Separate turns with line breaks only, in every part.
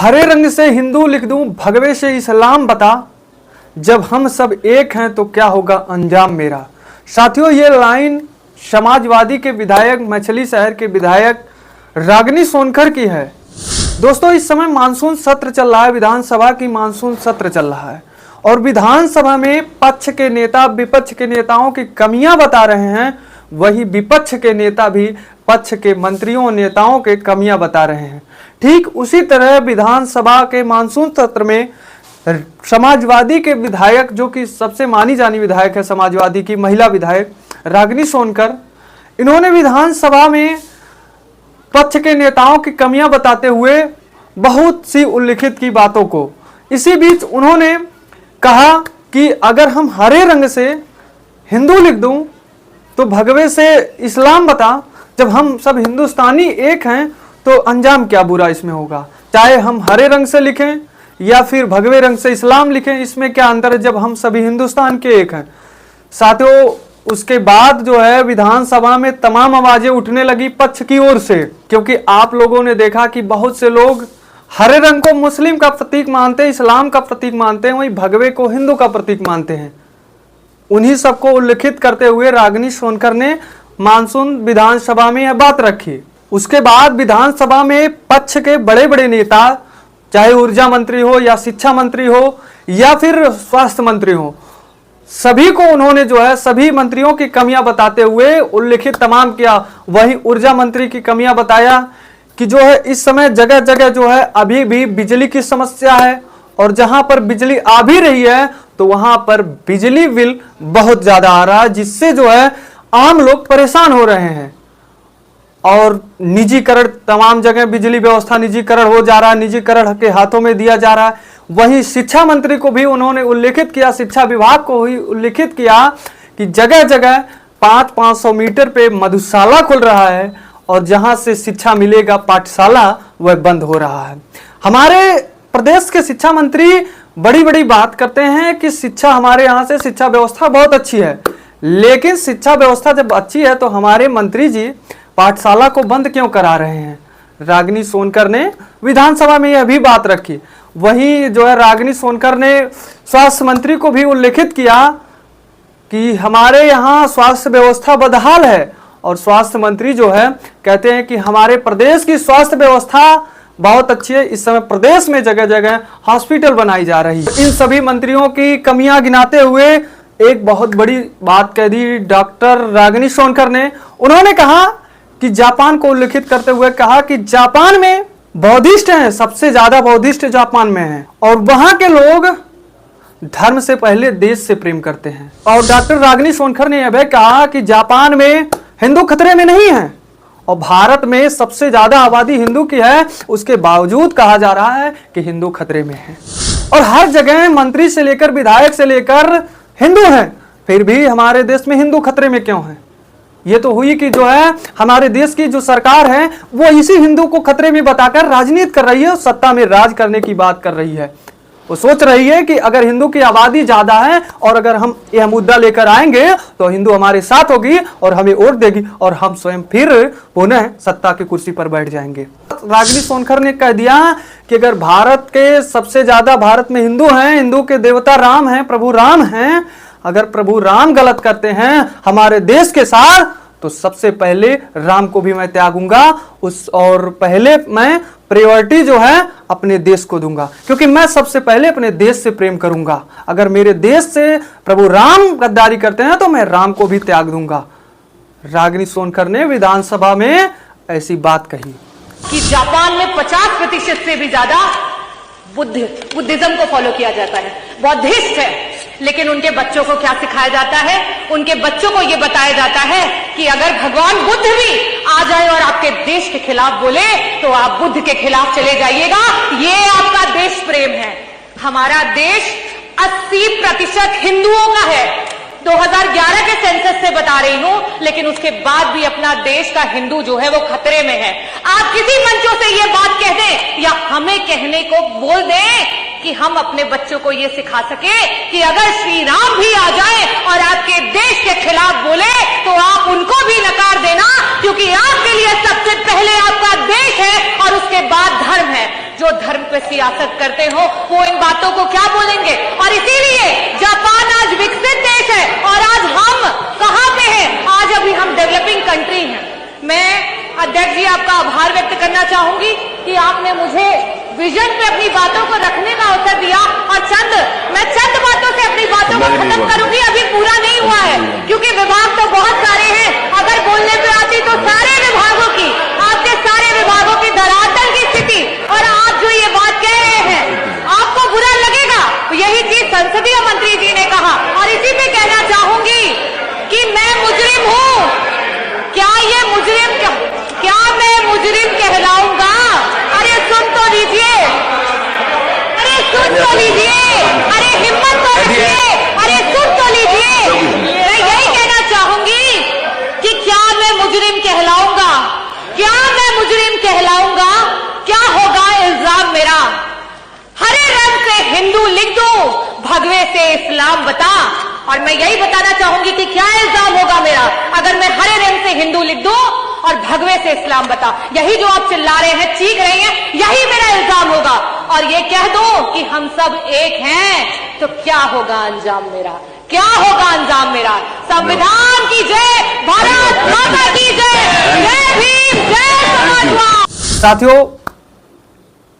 हरे रंग से हिंदू लिख दूं, भगवे से इस्लाम बता, जब हम सब एक हैं तो क्या होगा अंजाम मेरा। साथियों, ये लाइन समाजवादी के विधायक, मछली शहर के विधायक रागिनी सोनकर की है। दोस्तों, इस समय मानसून सत्र चल रहा है, विधानसभा की मानसून सत्र चल रहा है और विधानसभा में पक्ष के नेता विपक्ष के नेताओं की कमियां बता रहे हैं, वही विपक्ष के नेता भी पक्ष के मंत्रियों नेताओं के कमियां बता रहे हैं। ठीक उसी तरह विधानसभा के मानसून सत्र में समाजवादी के विधायक, जो कि सबसे मानी जानी विधायक है समाजवादी की महिला विधायक रागिनी सोनकर, इन्होंने विधानसभा में पक्ष के नेताओं की कमियां बताते हुए बहुत सी उल्लिखित की बातों को, इसी बीच उन्होंने कहा कि अगर हम हरे रंग से हिंदू लिख दूं तो भगवे से इस्लाम बता, जब हम सब हिंदुस्तानी एक हैं तो अंजाम क्या बुरा इसमें होगा। चाहे हम हरे रंग से लिखें या फिर भगवे रंग से इस्लाम लिखें, इसमें क्या अंतर है जब हम सभी हिंदुस्तान के एक हैं। साथियों, उसके बाद जो है विधानसभा में तमाम आवाजें उठने लगी पक्ष की ओर से, क्योंकि आप लोगों ने देखा कि बहुत से लोग हरे रंग को मुस्लिम का प्रतीक मानते हैं, इस्लाम का प्रतीक मानते हैं, वहीं भगवे को हिंदू का प्रतीक मानते हैं। उन्हीं सबको उल्लेखित करते हुए रागिनी सोनकर ने मानसून विधानसभा में यह बात रखी। उसके बाद विधानसभा में पक्ष के बड़े बड़े नेता, चाहे ऊर्जा मंत्री हो या शिक्षा मंत्री हो या फिर स्वास्थ्य मंत्री हो, सभी को उन्होंने जो है सभी मंत्रियों की कमियां बताते हुए उल्लेखित तमाम किया। वहीं ऊर्जा मंत्री की कमियां बताया कि जो है इस समय जगह जगह जो है अभी भी बिजली की समस्या है और जहां पर बिजली आ भी रही है तो वहां पर बिजली बिल बहुत ज्यादा आ रहा है, जिससे जो है आम लोग परेशान हो रहे हैं। और निजीकरण, तमाम जगह बिजली व्यवस्था निजीकरण हो जा रहा है, निजीकरण के हाथों में दिया जा रहा है। वहीं शिक्षा मंत्री को भी उन्होंने उल्लेखित किया, शिक्षा विभाग को ही उल्लेखित किया कि जगह जगह 500 मीटर पे मधुशाला खुल रहा है और जहां से शिक्षा मिलेगा पाठशाला वह बंद हो रहा है। हमारे प्रदेश के शिक्षा मंत्री बड़ी बड़ी बात करते हैं कि शिक्षा, हमारे यहाँ से शिक्षा व्यवस्था बहुत अच्छी है, लेकिन शिक्षा व्यवस्था जब अच्छी है तो हमारे मंत्री जी पाठशाला को बंद क्यों करा रहे हैं। रागिनी सोनकर ने विधानसभा में यह भी बात रखी। वहीं जो है रागिनी सोनकर ने स्वास्थ्य मंत्री को भी उल्लेखित किया कि हमारे यहाँ स्वास्थ्य व्यवस्था बदहाल है और स्वास्थ्य मंत्री जो है कहते हैं कि हमारे प्रदेश की स्वास्थ्य व्यवस्था बहुत अच्छी है, इस समय प्रदेश में जगह जगह हॉस्पिटल बनाई जा रही है। इन सभी मंत्रियों की कमियां गिनाते हुए एक बहुत बड़ी बात कह दी डॉक्टर रागिनी सोनकर ने। उन्होंने कहा कि जापान को उल्लेखित करते हुए कहा कि जापान में बौद्धिस्ट हैं, सबसे ज्यादा बौद्धिस्ट जापान में हैं और वहां के लोग धर्म से पहले देश से प्रेम करते हैं। और डॉक्टर रागिनी सोनकर ने यह भी कहा कि जापान में हिंदू खतरे में नहीं है और भारत में सबसे ज्यादा आबादी हिंदू की है, उसके बावजूद कहा जा रहा है कि हिंदू खतरे में है। और हर जगह मंत्री से लेकर विधायक से लेकर हिंदू हैं, फिर भी हमारे देश में हिंदू खतरे में क्यों है। ये तो हुई कि जो है हमारे देश की जो सरकार है वो इसी हिंदू को खतरे में बताकर राजनीति कर रही है, सत्ता में राज करने की बात कर रही है। वो सोच रही है कि अगर हिंदू की आबादी ज्यादा है और अगर हम यह मुद्दा लेकर आएंगे तो हिंदू हमारे साथ होगी और हमें वोट देगी और हम स्वयं फिर पुनः सत्ता की कुर्सी पर बैठ जाएंगे। रागिनी सोनकर ने कह दिया कि अगर भारत के सबसे ज्यादा भारत में हिंदू हैं, हिंदू के देवता राम हैं, प्रभु राम हैं, अगर प्रभु राम गलत करते हैं हमारे देश के साथ तो सबसे पहले राम को भी मैं त्यागूंगा और पहले मैं प्रायोरिटी जो है अपने देश को दूंगा, क्योंकि मैं सबसे पहले अपने देश से प्रेम करूंगा। अगर मेरे देश से प्रभु राम गद्दारी करते हैं तो मैं राम को भी त्याग दूंगा। रागिनी सोनकर ने विधानसभा में ऐसी बात कही
कि जापान में 50% से भी ज्यादा बुद्धिज्म को फॉलो किया जाता है, बौद्धिस्ट है, लेकिन उनके बच्चों को क्या सिखाया जाता है, उनके बच्चों को यह बताया जाता है कि अगर भगवान बुद्ध भी आ जाए और आपके देश के खिलाफ बोले तो आप बुद्ध के खिलाफ चले जाइएगा। ये आपका देश प्रेम है। हमारा देश 80% हिंदुओं का है। 2011 के सेंसस से बता रही हूं, लेकिन उसके बाद भी अपना देश का हिंदू जो है वो खतरे में है। आप किसी मंचों से ये बात कह दें या हमें कहने को बोल दें कि हम अपने बच्चों को ये सिखा सके कि अगर श्री राम भी आ जाए और आपके देश के खिलाफ बोले तो आप उनको भी नकार देना, क्योंकि आपके लिए सबसे पहले आपका देश है और उसके बाद धर्म है। जो धर्म पे सियासत करते हो वो इन बातों को क्या बोलेंगे। और इसीलिए जापान आज विकसित देश है और आज हम कहां पे हैं, आज अभी हम डेवलपिंग कंट्री हैं। मैं अध्यक्ष जी आपका आभार व्यक्त करना चाहूंगी कि आपने मुझे विजन पे अपनी बातों को रखने का अवसर दिया और मैं चंद बातों से अपनी बातों को खत्म करूंगी, अभी पूरा नहीं हुआ है क्योंकि विभाग तो बहुत सारे हैं। अगर बोलने पे आती तो सारे विभागों की, आपके सारे विभागों की धरातल की स्थिति और आप जो ये बात कह रहे हैं आपको बुरा लगेगा। यही चीज संसदीय मंत्री जी ने कहा और इसी पे कहना चाहूंगी कि मैं मुजरिम हूं। क्या ये मुजरिम, क्या मैं मुजरिम कहलाऊंगा? अरे सुन तो लीजिए, अरे सुन तो लीजिए, अरे हिम्मत तो रखिए, अरे सुन तो लीजिए। मैं यही कहना चाहूंगी कि क्या मैं मुजरिम कहलाऊंगा? क्या मैं मुजरिम कहलाऊंगा? क्या होगा इल्जाम मेरा? हरे रंग से हिंदू लिख दूं, भगवे से इस्लाम बता। और मैं यही बताना चाहूंगी कि क्या इल्जाम होगा मेरा अगर मैं हरे रंग से हिंदू लिख दूं और भगवे से इस्लाम बता। यही जो आप चिल्ला रहे हैं, चीख रहे हैं, यही मेरा इल्जाम होगा। और ये कह दो कि हम सब एक हैं तो क्या होगा अंजाम मेरा? क्या होगा अंजाम मेरा? संविधान की जय, भारत माता की जय, जय भीम, जय समाजवाद।
साथियों,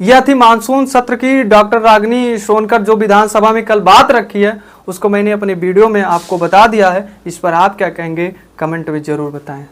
यह थी मानसून सत्र की डॉक्टर रागिनी सोनकर जो विधानसभा में कल बात रखी है, उसको मैंने अपने वीडियो में आपको बता दिया है। इस पर आप क्या कहेंगे कमेंट में जरूर बताएं।